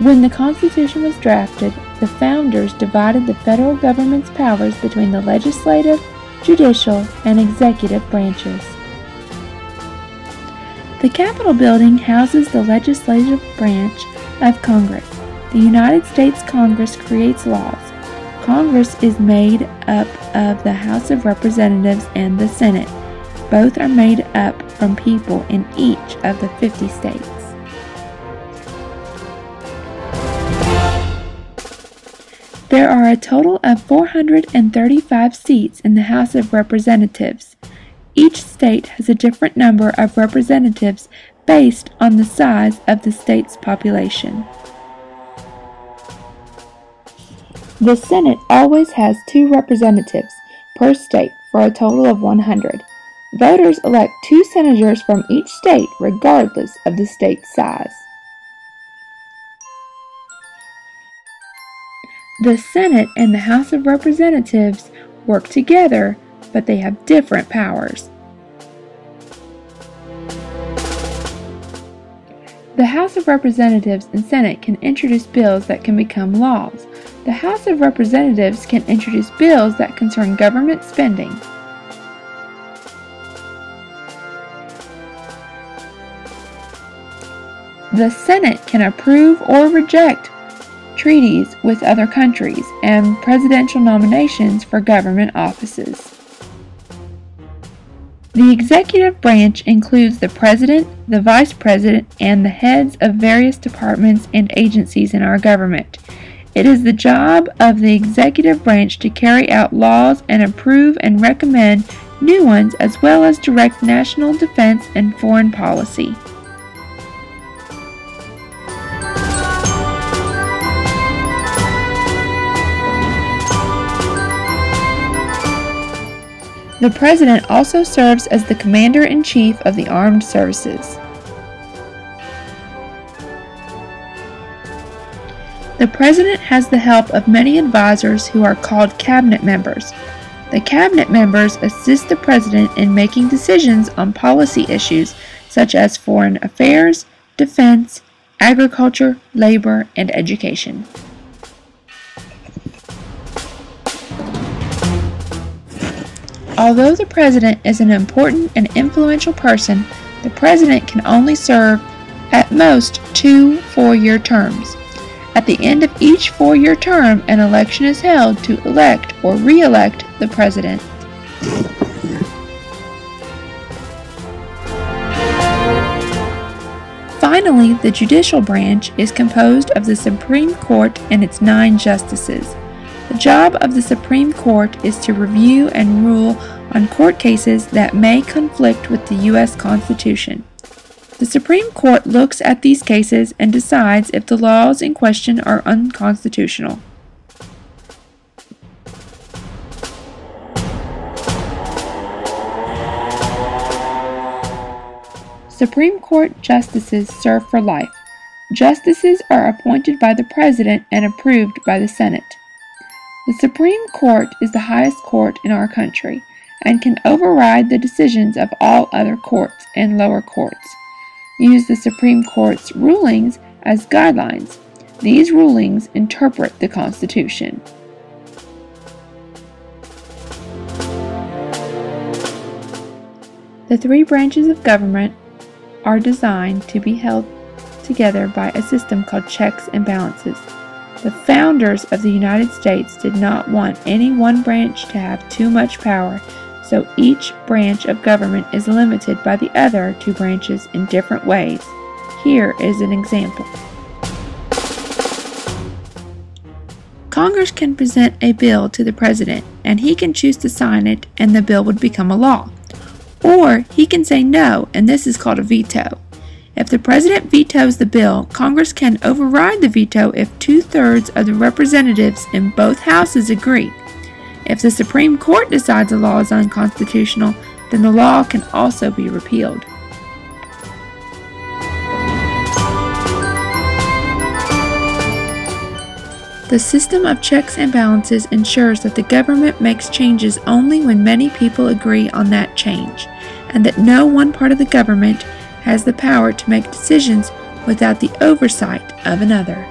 When the Constitution was drafted, the founders divided the federal government's powers between the legislative, judicial, and executive branches. The Capitol building houses the legislative branch of Congress. The United States Congress creates laws. Congress is made up of the House of Representatives and the Senate. Both are made up from people in each of the 50 states. There are a total of 435 seats in the House of Representatives. Each state has a different number of representatives based on the size of the state's population. The Senate always has 2 representatives per state for a total of 100. Voters elect 2 senators from each state regardless of the state's size. The Senate and the House of Representatives work together, but they have different powers. The House of Representatives and Senate can introduce bills that can become laws. The House of Representatives can introduce bills that concern government spending. The Senate can approve or reject treaties with other countries and presidential nominations for government offices. The executive branch includes the president, the vice president, and the heads of various departments and agencies in our government. It is the job of the executive branch to carry out laws and approve and recommend new ones, as well as direct national defense and foreign policy. The President also serves as the Commander-in-Chief of the Armed Services. The President has the help of many advisors who are called cabinet members. The cabinet members assist the President in making decisions on policy issues such as foreign affairs, defense, agriculture, labor, and education. Although the President is an important and influential person, the President can only serve at most 2 four-year terms. At the end of each 4-year term, an election is held to elect or re-elect the President. Finally, the judicial branch is composed of the Supreme Court and its 9 justices. The job of the Supreme Court is to review and rule on court cases that may conflict with the U.S. Constitution. The Supreme Court looks at these cases and decides if the laws in question are unconstitutional. Supreme Court justices serve for life. Justices are appointed by the President and approved by the Senate. The Supreme Court is the highest court in our country and can override the decisions of all other courts and lower courts. Use the Supreme Court's rulings as guidelines. These rulings interpret the Constitution. The 3 branches of government are designed to be held together by a system called checks and balances. The founders of the United States did not want any one branch to have too much power, so each branch of government is limited by the other 2 branches in different ways. Here is an example. Congress can present a bill to the President, and he can choose to sign it, and the bill would become a law. Or he can say no, and this is called a veto. If the President vetoes the bill, Congress can override the veto if 2/3 of the representatives in both houses agree. If the Supreme Court decides a law is unconstitutional, then the law can also be repealed. The system of checks and balances ensures that the government makes changes only when many people agree on that change, and that no one part of the government has the power to make decisions without the oversight of another.